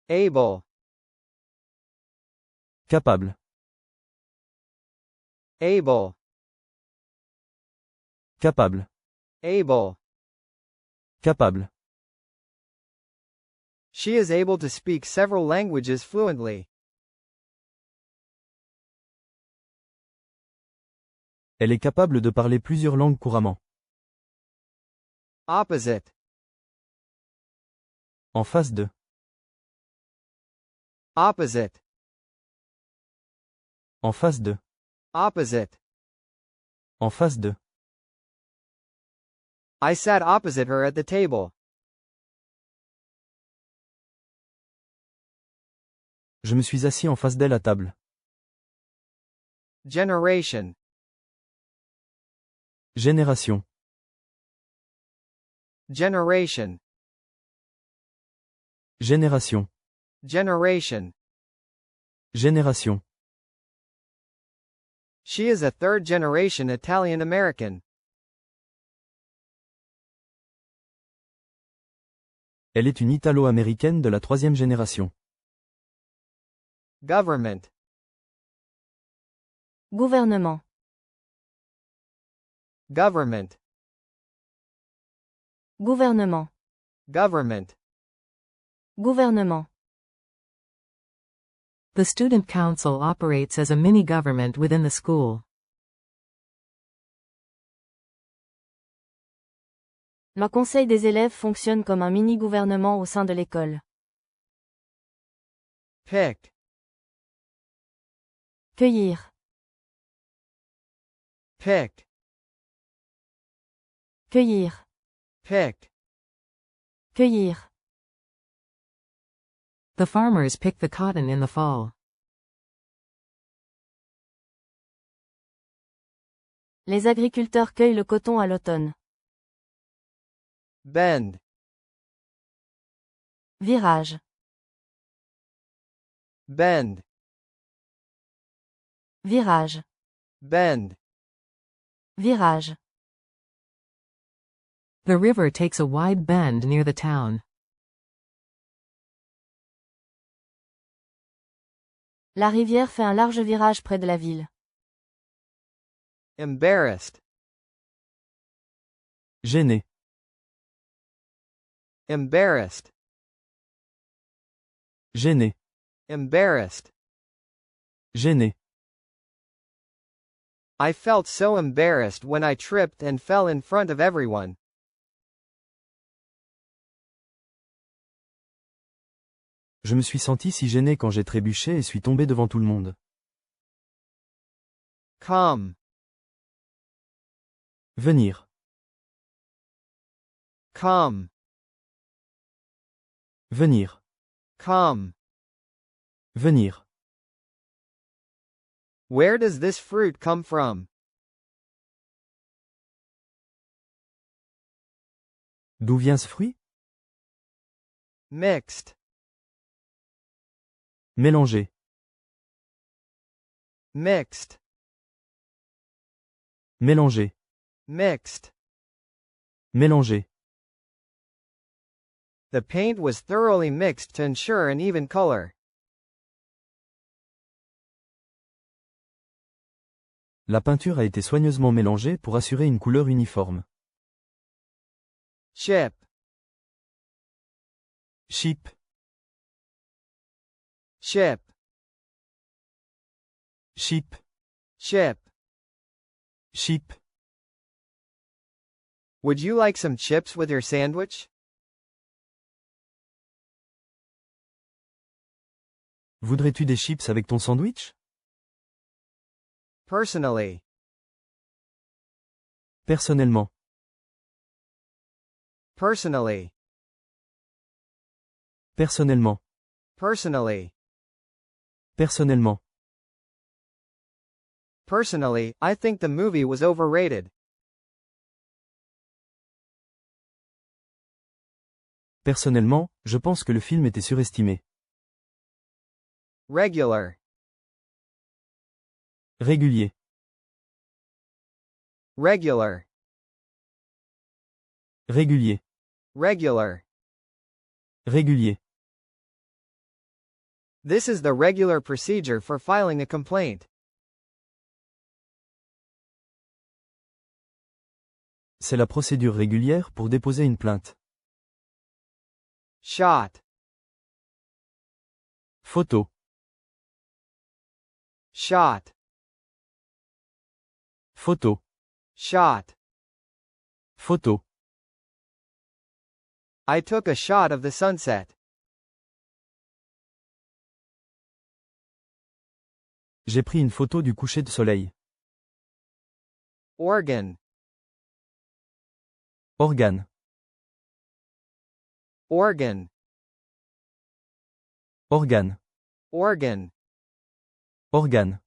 Able. Capable. Able. Capable. Able. Capable. She is able to speak several languages fluently. Elle est capable de parler plusieurs langues couramment. Opposite. En face de. Opposite. En face de. Opposite. En face de. I sat opposite her at the table. Je me suis assis en face d'elle à table. Generation. Génération. Generation. Génération. Generation. Génération. She is a third-generation Italian-American. Elle est une Italo-américaine de la troisième génération. Government. Gouvernement. Government. Gouvernement. Government. Gouvernement. The Student Council operates as a mini-government within the school. Le conseil des élèves fonctionne comme un mini-gouvernement au sein de l'école. Pick. Cueillir. Pick. Cueillir. Pick. Cueillir. The farmers pick the cotton in the fall. Les agriculteurs cueillent le coton à l'automne. Bend. Virage. Bend. Virage. Bend. Virage. The river takes a wide bend near the town. La rivière fait un large virage près de la ville. Embarrassed. Gêné. Embarrassed. Gêné. Embarrassed. Gêné. I felt so embarrassed when I tripped and fell in front of everyone. Je me suis senti si gêné quand j'ai trébuché et suis tombé devant tout le monde. Come. Venir. Come. Venir. Come. Venir. Where does this fruit come from? D'où vient ce fruit? Mixed. Mélangé. Mixed. Mélangé. Mixed. Mélangé. The paint was thoroughly mixed to ensure an even color. La peinture a été soigneusement mélangée pour assurer une couleur uniforme. Chip. Chip. Chip. Chip. Chip. Chip. Would you like some chips with your sandwich? Voudrais-tu des chips avec ton sandwich? Personally. Personnellement. Personally. Personnellement. Personally. Personnellement. Personally, I think the movie was overrated. Personnellement, je pense que le film était surestimé. Regular. Régulier. Regular. Régulier. Regular. Régulier. This is the regular procedure for filing a complaint. C'est la procédure régulière pour déposer une plainte. Shot. Photo. Shot. Photo. Shot. Photo. I took a shot of the sunset. J'ai pris une photo du coucher de soleil. Organ. Organe. Organ. Organe. Organ. Organe.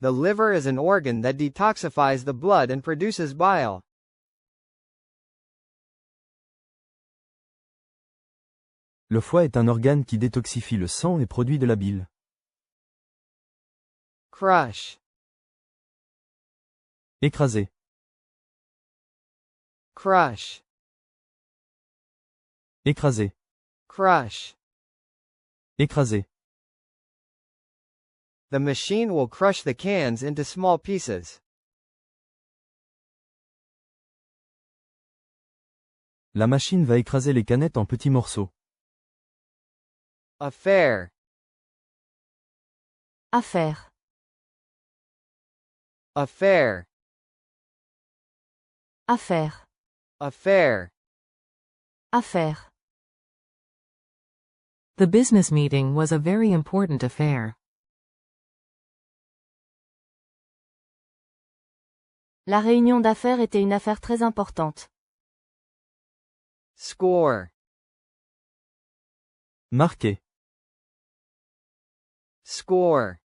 The liver is an organ that detoxifies the blood and produces bile. Le foie est un organe qui détoxifie le sang et produit de la bile. Crush. Écraser. Crush. Écraser. Crush. Écraser. The machine will crush the cans into small pieces. La machine va écraser les canettes en petits morceaux. Affair. Affaire. Affair. Affaire. Affair. Affaire. The business meeting was a very important affair. La réunion d'affaires était une affaire très importante. Score. Marquer. Score.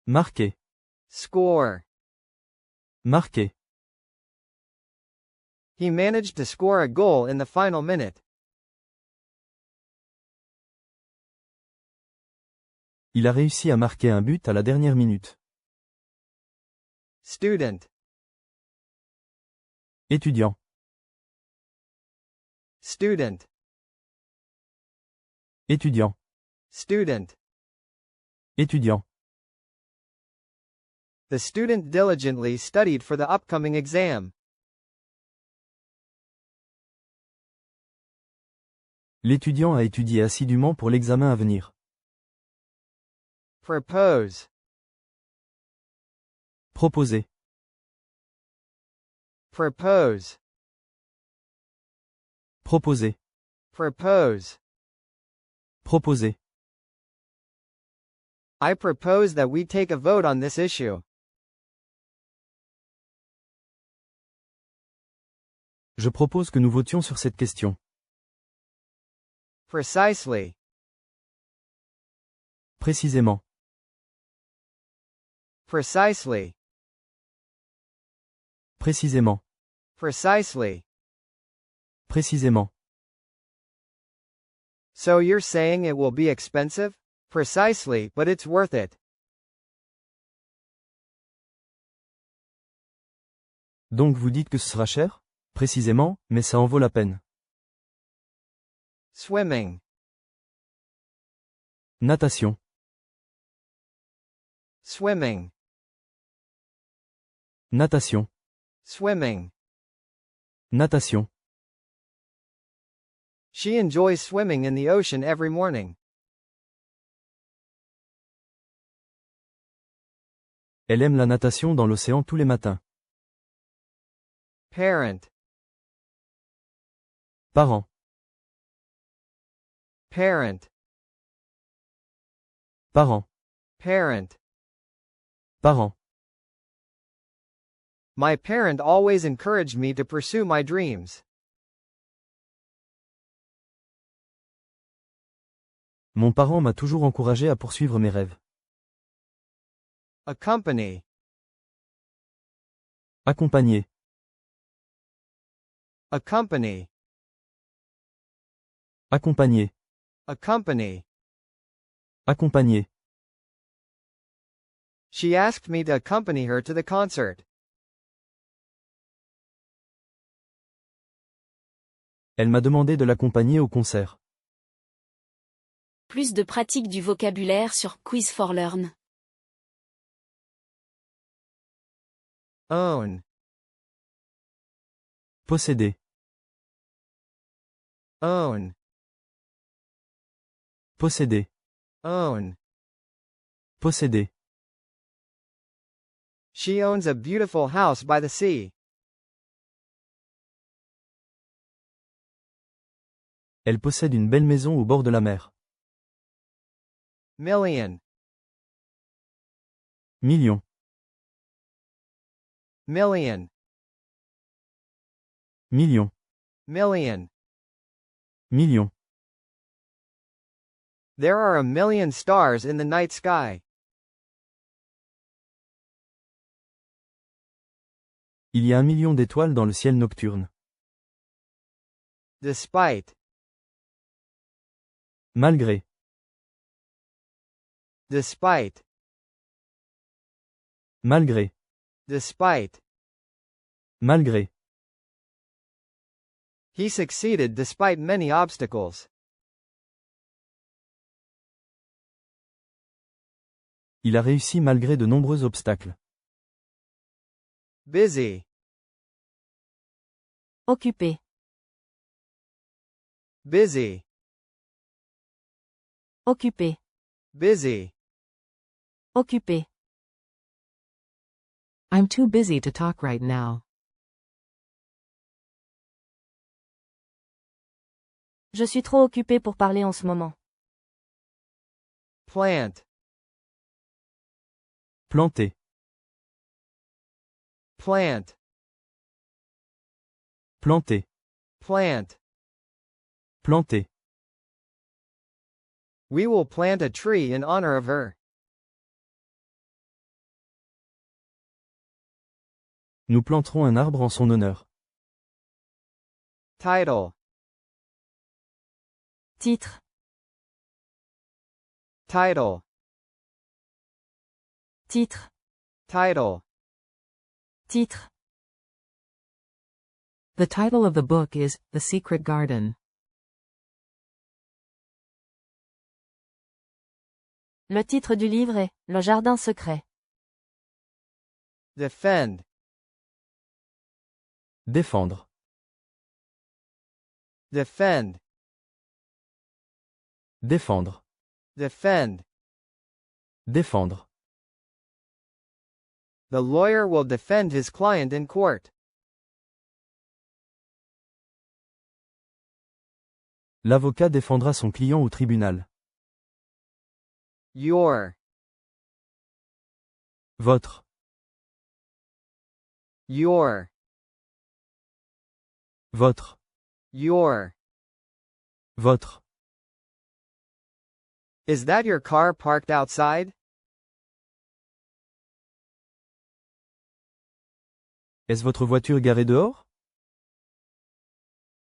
Marquer. Score. Marquer. He managed to score a goal in the final minute. Il a réussi à marquer un but à la dernière minute. Student. Étudiant. Student. Étudiant. Student. Étudiant. The student diligently studied for the upcoming exam. L'étudiant a étudié assidûment pour l'examen à venir. Propose. Proposer. Propose. Proposer. Propose. Proposer. I propose that we take a vote on this issue. Je propose que nous votions sur cette question. Precisely. Précisément. Precisely. Précisément. Precisely. Précisément. So you're saying it will be expensive? Precisely, but it's worth it. Donc vous dites que ce sera cher? Précisément, mais ça en vaut la peine. Swimming. Natation. Swimming. Natation. Swimming. Natation. She enjoys swimming in the ocean every morning. Elle aime la natation dans l'océan tous les matins. Parent. Parent. Parent. Parent. Parent. Parent. My parent always encouraged me to pursue my dreams. Mon parent m'a toujours encouragé à poursuivre mes rêves. Accompany. Accompagner. Accompany. Accompagner. Accompany. Accompagner. She asked me to accompany her to the concert. Elle m'a demandé de l'accompagner au concert. Plus de pratique du vocabulaire sur Quiz for Learn. Own. Posséder. Own. Posséder. Own. Posséder. She owns a beautiful house by the sea. Elle possède une belle maison au bord de la mer. Million. Million. Million. Million. Million. Million. There are a million stars in the night sky. Il y a 1 million d'étoiles dans le ciel nocturne. Despite. Malgré. Despite. Malgré. Despite. Malgré. He succeeded despite many obstacles. Il a réussi malgré de nombreux obstacles. Busy. Occupé. Busy. Occupé. Busy. Occupé. I'm too busy to talk right now. Je suis trop occupé pour parler en ce moment. Plant. Planter. Plant. Planter. Plant. Planter. We will plant a tree in honor of her. Nous planterons un arbre en son honneur. Title. Titre. Title. Titre. Title. Titre. The title of the book is The Secret Garden. Le titre du livre est Le jardin secret. Defend. Défendre. Defend. Défendre. Defend. Défendre. The lawyer will defend his client in court. L'avocat défendra son client au tribunal. Your. Votre. Your. Votre. Your. Votre. Is that your car parked outside? Est-ce votre voiture garée dehors?